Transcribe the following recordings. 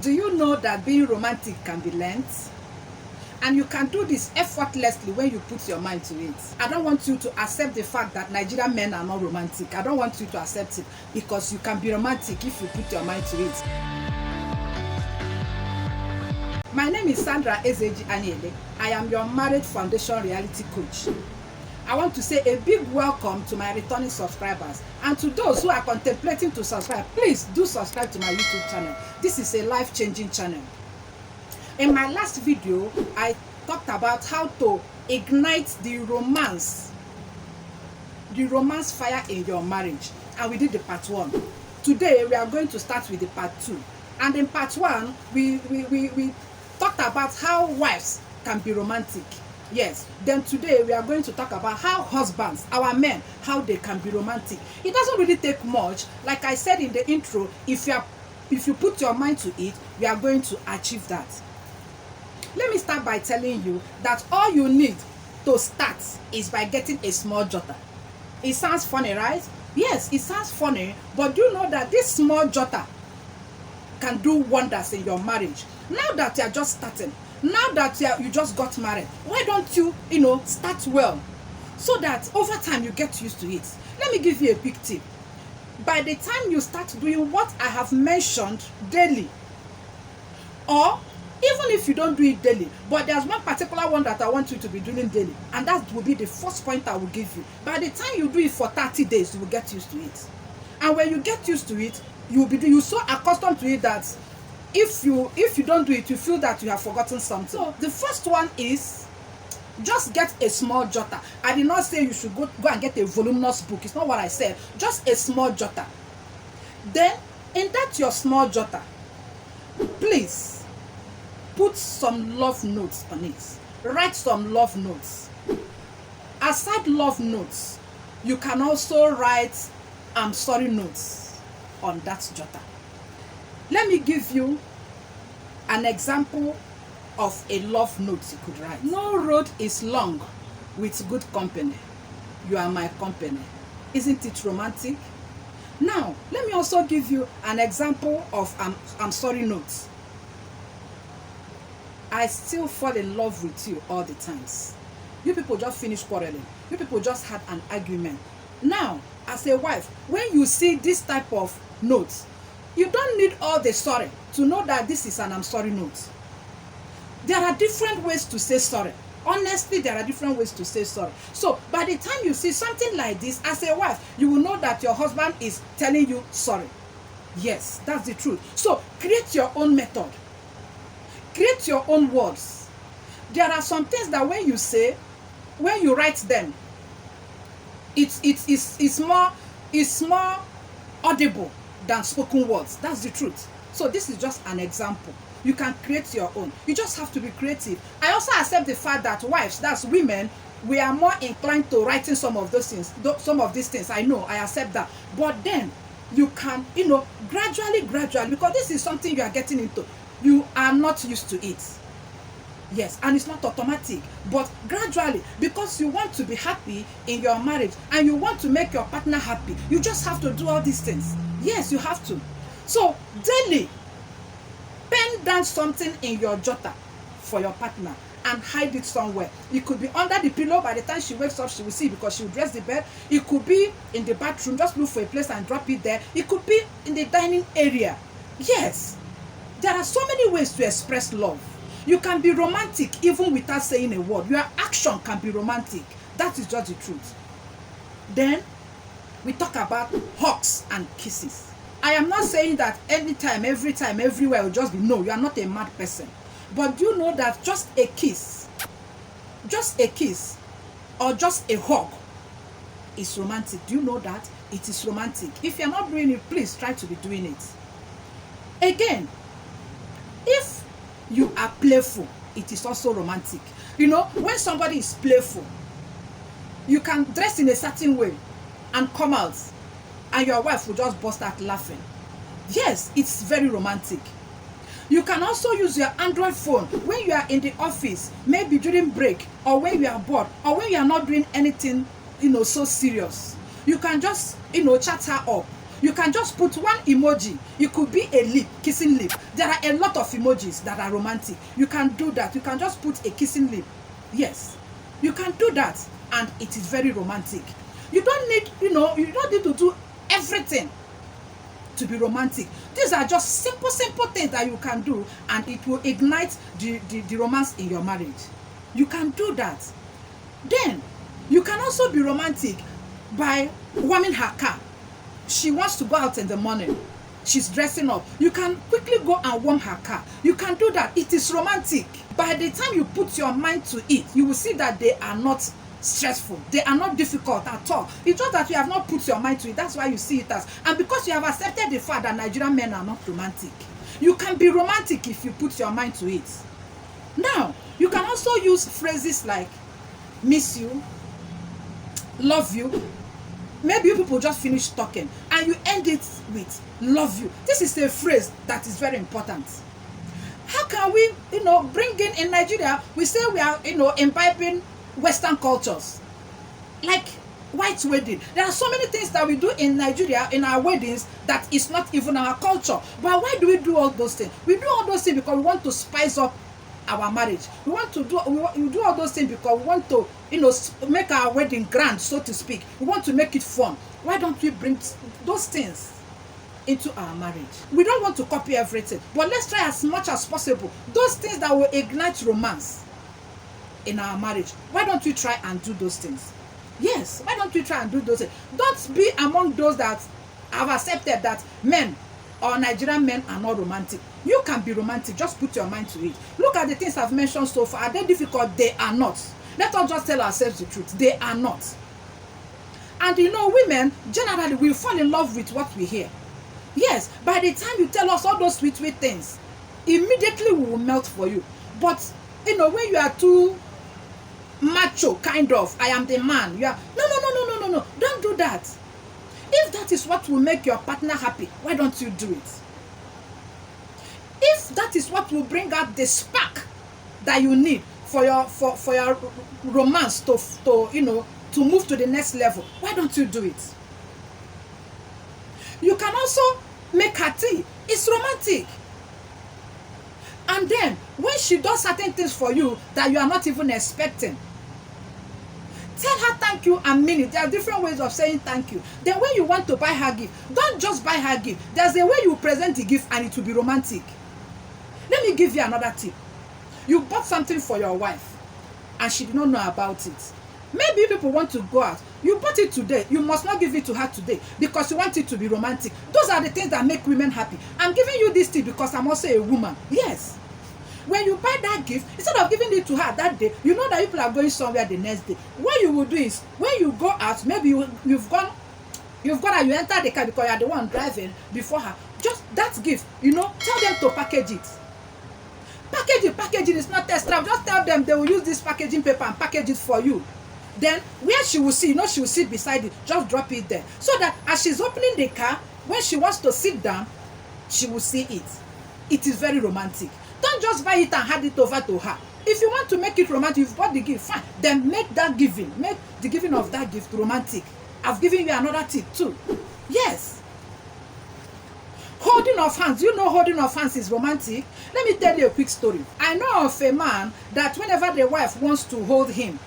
Do you know that being romantic can be learned? And you can do this effortlessly when you put your mind to it. I don't want you to accept the fact that Nigerian men are not romantic. I don't want you to accept it, because you can be romantic if you put your mind to it. My name is Sandra Ezeji Anyaele. I am your Marriage Foundation reality coach. I want to say a big welcome to my returning subscribers, and to those who are contemplating to subscribe, please do subscribe to my YouTube channel. This is a life-changing channel. In my last video, I talked about how to ignite the romance fire in your marriage, and we did the part 1. Today we are going to start with the part 2. And in part 1, we talked about how wives can be romantic. Yes. Then today we are going to talk about how husbands, our men, how they can be romantic. It doesn't really take much. Like I said in the intro, if you put your mind to it, we are going to achieve that. Let me start by telling you that all you need to start is by getting a small jotter. It sounds funny, right? Yes, it sounds funny, but do you know that this small jotter can do wonders in your marriage? Now that you are just starting, now that you just got married, why don't you start well, so that over time you get used to it? Let me give you a big tip. By the time you start doing what I have mentioned daily, or even if you don't do it daily, but there's one particular one that I want you to be doing daily, and that will be the first point I will give you. By the time you do it for 30 days, you will get used to it. And when you get used to it, you're so accustomed to it that if you don't do it, you feel that you have forgotten something. So the first one is just get a small jotter. I did not say you should go and get a voluminous book. It's not what I said. Just a small jotter. Then in that your small jotter, please put some love notes on it. Write some love notes. Aside love notes, you can also write I'm sorry notes on that jotter. Let me give you an example of a love note you could write. No road is long with good company. You are my company. Isn't it romantic? Now, let me also give you an example of I'm sorry notes. I still fall in love with you all the times. You people just finished quarreling. You people just had an argument. Now, as a wife, when you see this type of notes, you don't need all the sorry to know that this is an I'm sorry note. There are different ways to say sorry. Honestly, there are different ways to say sorry. So, by the time you see something like this, as a wife, you will know that your husband is telling you sorry. Yes, that's the truth. So, create your own method. Create your own words. There are some things that when you say, when you write them, it's more audible than spoken words. That's the truth. So this is just an example. You can create your own. You just have to be creative. I also accept the fact that wives, that's women, we are more inclined to writing some of those things, some of these things. I know, I accept that. But then you can, gradually, because this is something you are getting into. You are not used to it. Yes, and it's not automatic, but gradually, because you want to be happy in your marriage and you want to make your partner happy, you just have to do all these things. Yes, you have to. So daily, pen down something in your jotter for your partner and hide it somewhere. It could be under the pillow. By the time she wakes up, she will see, because she will dress the bed. It could be in the bathroom. Just look for a place and drop it there. It could be in the dining area. Yes, there are so many ways to express love. You can be romantic even without saying a word. Your action can be romantic. That is just the truth. Then we talk about hugs and kisses. I am not saying that anytime, every time, everywhere will just be no. You are not a mad person. But do you know that just a kiss, or just a hug is romantic? Do you know that it is romantic? If you are not doing it, please try to be doing it. Again, if you are playful, it is also romantic. When somebody is playful, you can dress in a certain way and come out, and your wife will just burst out laughing. Yes, it's very romantic. You can also use your Android phone when you are in the office, maybe during break, or when you are bored, or when you are not doing anything, so serious. You can just, chat her up. You can just put one emoji. It could be a lip, kissing lip. There are a lot of emojis that are romantic. You can do that. You can just put a kissing lip. Yes, you can do that, and it is very romantic. You don't need, you don't need to do everything to be romantic. These are just simple things that you can do, and it will ignite the romance in your marriage. You can do that. Then you can also be romantic by warming her car. She wants to go out in the morning. She's dressing up. You can quickly go and warm her car. You can do that. It is romantic. By the time you put your mind to it, you will see that they are not stressful. They are not difficult at all. It's just that you have not put your mind to it. That's why you see it as. And because you have accepted the fact that Nigerian men are not romantic. You can be romantic if you put your mind to it. Now, you can also use phrases like miss you, love you. Maybe you people just finish talking and you end it with love you. This is a phrase that is very important. How can we, bring in Nigeria, we say we are, imbibing Western cultures. Like white wedding. There are so many things that we do in Nigeria, in our weddings, that is not even our culture. But why do we do all those things? We do all those things because we want to spice up our marriage. We do all those things because we want to, make our wedding grand, so to speak. We want to make it fun. Why don't we bring those things into our marriage? We don't want to copy everything, but let's try as much as possible those things that will ignite romance in our marriage. Why don't we try and do those things? Yes, why don't we try and do those things? Don't be among those that have accepted that men or Nigerian men are not romantic. You can be romantic. Just put your mind to it. Look at the things I've mentioned so far. Are they difficult? They are not. Let us just tell ourselves the truth. They are not. And women, generally, we fall in love with what we hear. Yes, by the time you tell us all those sweet things, immediately we will melt for you. But, when you are too macho, kind of, I am the man, you are, no, don't do that. If that is what will make your partner happy, why don't you do it? If that is what will bring out the spark that you need for your romance to move to the next level, why don't you do it? You can also make her tea. It's romantic. And then when she does certain things for you that you are not even expecting, tell her thank you and mean it. There are different ways of saying thank you. Then when you want to buy her gift, don't just buy her gift. There's a way you present the gift and it will be romantic. Let me give you another tip. You bought something for your wife and she did not know about it. Maybe people want to go out. You bought it today. You must not give it to her today because you want it to be romantic. Those are the things that make women happy. I'm giving you this tip because I'm also a woman. Yes. When you buy that gift, instead of giving it to her that day, you know that people are going somewhere the next day. What you will do is, when you go out, maybe you've gone and you enter the car because you are the one driving before her. Just that gift, tell them to package it. Packaging is not extra. Just tell them they will use this packaging paper and package it for you. Then where she will see, she will sit beside it. Just drop it there. So that as she's opening the car, when she wants to sit down, she will see it. It is very romantic. Don't just buy it and hand it over to her. If you want to make it romantic, you've got the gift, fine. Then make the giving of that gift romantic. I've given you another tip too. Yes. Holding of hands. You know holding of hands is romantic. Let me tell you a quick story. I know of a man that whenever the wife wants to hold him,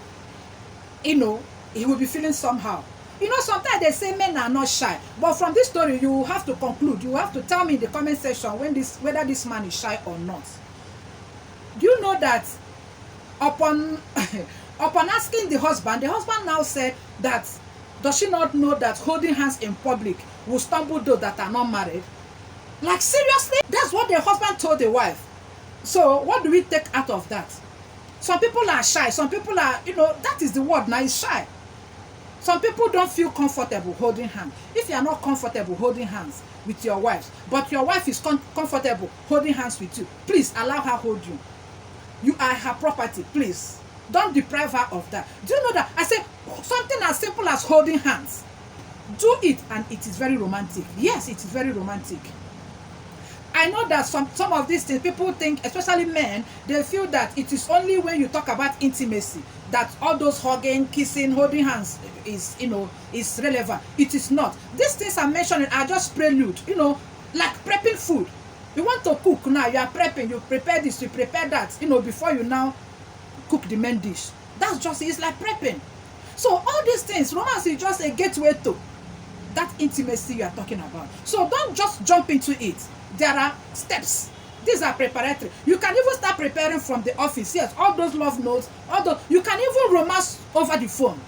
he will be feeling somehow. Sometimes they say men are not shy. But from this story, you have to conclude. You have to tell me in the comment section whether this man is shy or not. Do you know that upon asking the husband now said that, does she not know that holding hands in public will stumble those that are not married? Like, seriously? That's what the husband told the wife. So what do we take out of that? Some people are shy. Some people are, that is the word now, is shy. Some people don't feel comfortable holding hands. If you are not comfortable holding hands with your wife, but your wife is comfortable holding hands with you, please allow her hold you. You are her property, please. Don't deprive her of that. Do you know that? I said something as simple as holding hands. Do it and it is very romantic. Yes, it is very romantic. I know that some of these things, people think, especially men, they feel that it is only when you talk about intimacy that all those hugging, kissing, holding hands is, is relevant. It is not. These things I'm mentioning are just prelude, like prepping food. You want to cook now, you are prepping, you prepare this, you prepare that, before you now cook the main dish. That's just, it's like prepping. So all these things, romance is just a gateway to that intimacy you are talking about. So don't just jump into it. There are steps. These are preparatory. You can even start preparing from the office. Yes, all those love notes, you can even romance over the phone.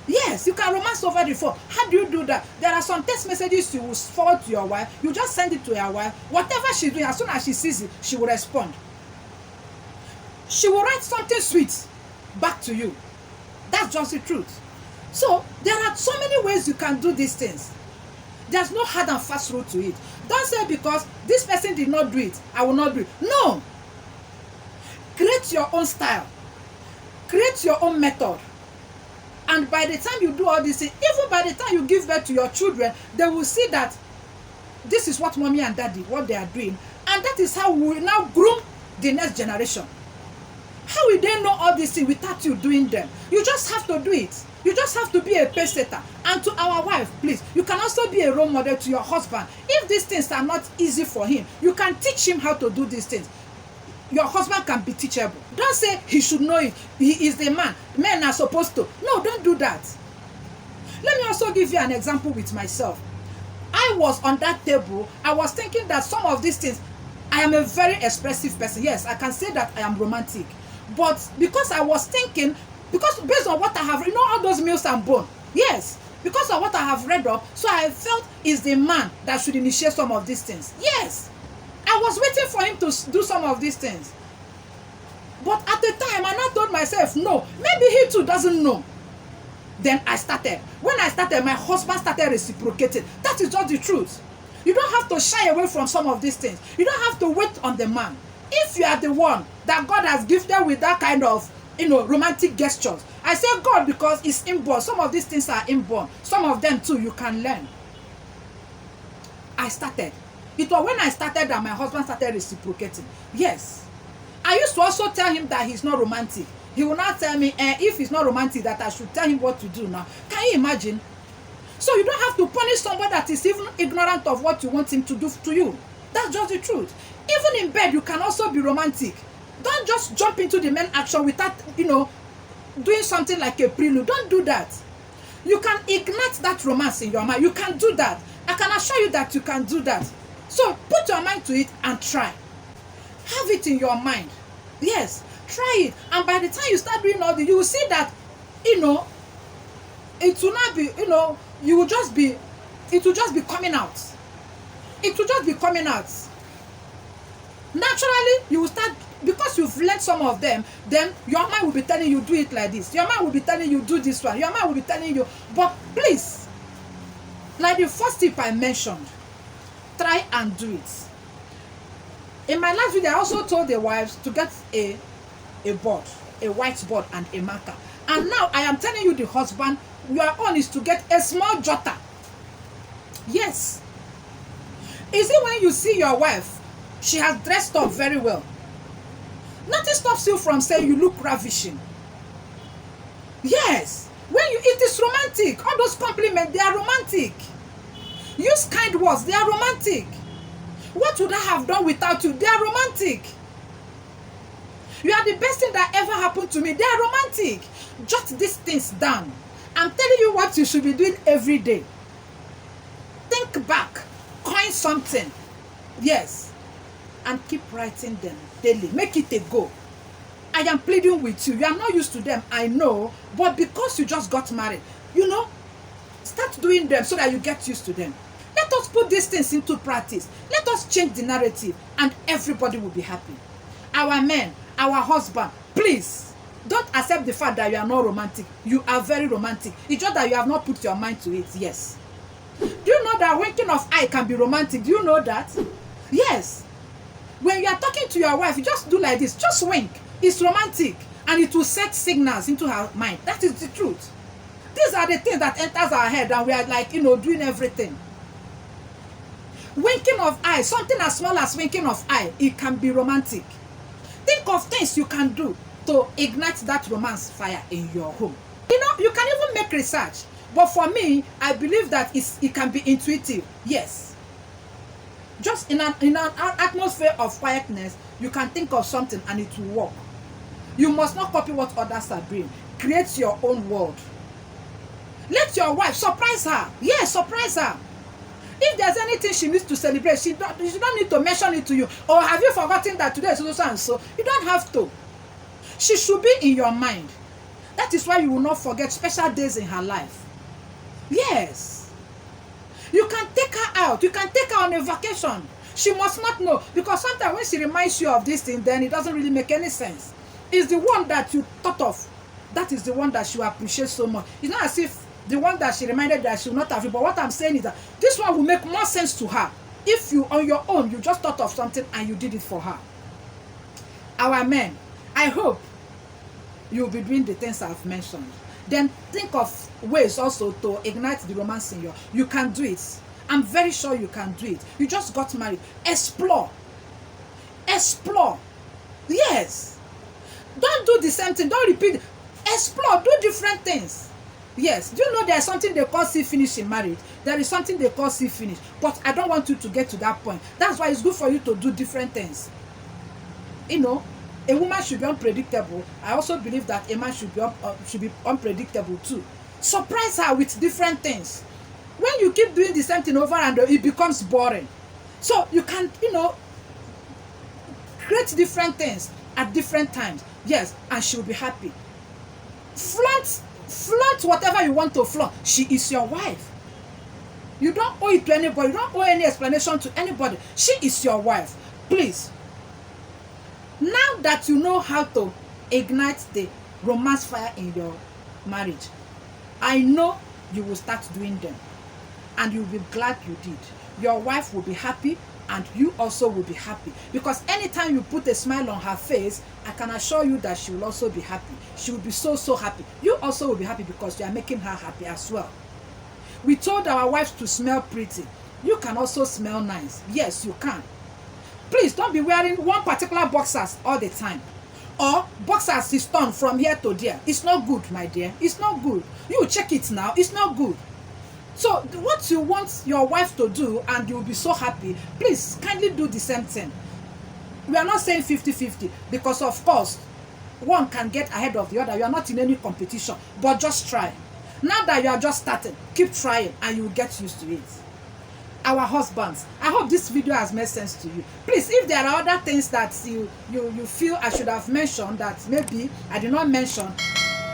Yes, you can romance over the phone. How do you do that? There are some text messages you will forward to your wife. You just send it to your wife. Whatever she's doing, as soon as she sees it, she will respond. She will write something sweet back to you. That's just the truth. So there are so many ways you can do these things. There's no hard and fast rule to it. Don't say because this person did not do it, I will not do it. No. Create your own style. Create your own method. And by the time you do all this, even by the time you give birth to your children, they will see that this is what mommy and daddy, what they are doing. And that is how we will now groom the next generation. How will they know all these things without you doing them? You just have to do it. You just have to be a pace setter. And to our wife, please, you can also be a role model to your husband. If these things are not easy for him, you can teach him how to do these things. Your husband can be teachable. Don't say he should know it. He is the man. Men are supposed to. No, don't do that. Let me also give you an example with myself. I was on that table. I was thinking that some of these things, I am a very expressive person. Yes, I can say that I am romantic. But because I was thinking, because based on what I have, all those meals and bone. Yes, because of what I have read up, so I felt is the man that should initiate some of these things. Yes, I was waiting for him to do some of these things. But at the time, I now told myself, no, maybe he too doesn't know. Then I started. When I started, my husband started reciprocating. That is just the truth. You don't have to shy away from some of these things. You don't have to wait on the man. If you are the one that God has gifted with that kind of, romantic gestures, I say God because it's inborn. Some of these things are inborn. Some of them too, you can learn. I started. It was when I started that my husband started reciprocating. Yes. I used to also tell him that he's not romantic. He will not tell me, if he's not romantic, that I should tell him what to do now. Can you imagine? So you don't have to punish someone that is even ignorant of what you want him to do to you. That's just the truth. Even in bed, you can also be romantic. Don't just jump into the main action without, doing something like a prelude. Don't do that. You can ignite that romance in your mind. You can do that. I can assure you that you can do that. So put your mind to it and try. Have it in your mind. Yes, try it. And by the time you start doing all this, you will see that, it will not be, it will just be coming out. It will just be coming out. Naturally, you will start, because you've learned some of them, then your mind will be telling you, do it like this. Your mind will be telling you, do this one. Your mind will be telling you, but please, like the first tip I mentioned, try and do it. In my last video, I also told the wives to get a board, a whiteboard and a marker. And now I am telling you, the husband, your own is to get a small jotter. Yes. Is it when you see your wife, she has dressed up very well, nothing stops you from saying you look ravishing. Yes. When it is romantic. All those compliments, they are romantic. Use kind words, they are romantic. What would I have done without you? They are romantic. You are the best thing that ever happened to me. They are romantic. Jot these things down. I'm telling you what you should be doing every day. Think back. Coin something. Yes. And keep writing them daily. Make it a goal. I am pleading with you. You are not used to them, I know. But because you just got married, start doing them so that you get used to them. Let us put these things into practice. Let us change the narrative and everybody will be happy. Our men, our husband, please, don't accept the fact that you are not romantic. You are very romantic. It's just that you have not put your mind to it. Yes. Do you know that winking of eye can be romantic? Do you know that? Yes. When you are talking to your wife, you just do like this. Just wink. It's romantic. And it will set signals into her mind. That is the truth. These are the things that enters our head and we are like, doing everything. Winking of eye, something as small as winking of eye, it can be romantic. Think of things you can do. to ignite that romance fire in your home. You know, you can even make research. But for me, I believe that it can be intuitive. Yes. Just in an atmosphere of quietness, you can think of something and it will work. You must not copy what others are doing. Create your own world. Let your wife surprise her. Yes, surprise her. If there's anything she needs to celebrate, she don't need to mention it to you. Or have you forgotten that today is so and so? You don't have to. She should be in your mind. That is why you will not forget special days in her life. Yes. You can take her out. You can take her on a vacation. She must not know. Because sometimes when she reminds you of this thing, then it doesn't really make any sense. It's the one that you thought of. That is the one that she will appreciate so much. It's not as if the one that she reminded that she will not have it. But what I'm saying is that this one will make more sense to her. If you, on your own, you just thought of something and you did it for her. Our men, I hope you'll be doing the things I've mentioned. Then think of ways also to ignite the romance in you. You can do it. I'm very sure you can do it. You just got married. Explore. Explore. Yes. Don't do the same thing. Don't repeat. Explore. Do different things. Yes. Do you know there's something they call see finish in marriage? There is something they call see finish. But I don't want you to get to that point. That's why it's good for you to do different things. You know, a woman should be unpredictable. I also believe that a man should be unpredictable too. Surprise her with different things. When you keep doing the same thing over and over, it becomes boring. So you can, you know, create different things at different times. Yes, and she will be happy. Flaunt whatever you want to flaunt. She is your wife. You don't owe it to anybody. You don't owe any explanation to anybody. She is your wife. Please. Now that you know how to ignite the romance fire in your marriage, I know you will start doing them. And you'll be glad you did. Your wife will be happy and you also will be happy. Because anytime you put a smile on her face, I can assure you that she will also be happy. She will be so, so happy. You also will be happy because you are making her happy as well. We told our wives to smell pretty. You can also smell nice. Yes, you can. Please don't be wearing one particular boxers all the time. Or boxers is torn from here to there. It's not good, my dear. It's not good. You check it now. It's not good. So what you want your wife to do and you'll be so happy, please kindly do the same thing. We are not saying 50-50 because of course one can get ahead of the other. You are not in any competition, but just try. Now that you are just starting, keep trying and you will get used to it. Our husbands, I hope this video has made sense to you. Please, if there are other things that you feel I should have mentioned that maybe I did not mention,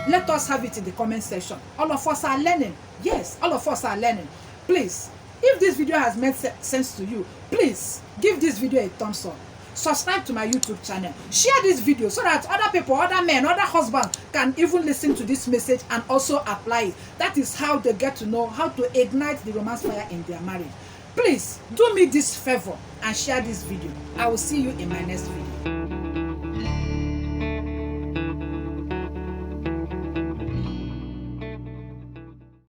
let us have it in the comment section. All of us are learning. Yes, all of us are learning. Please, if this video has made sense to you, please give this video a thumbs up. Subscribe to my YouTube channel. Share this video so that other people, other men, other husbands can even listen to this message and also apply it. That is how they get to know how to ignite the romance fire in their marriage. Please do me this favor and share this video. I will see you in my next video.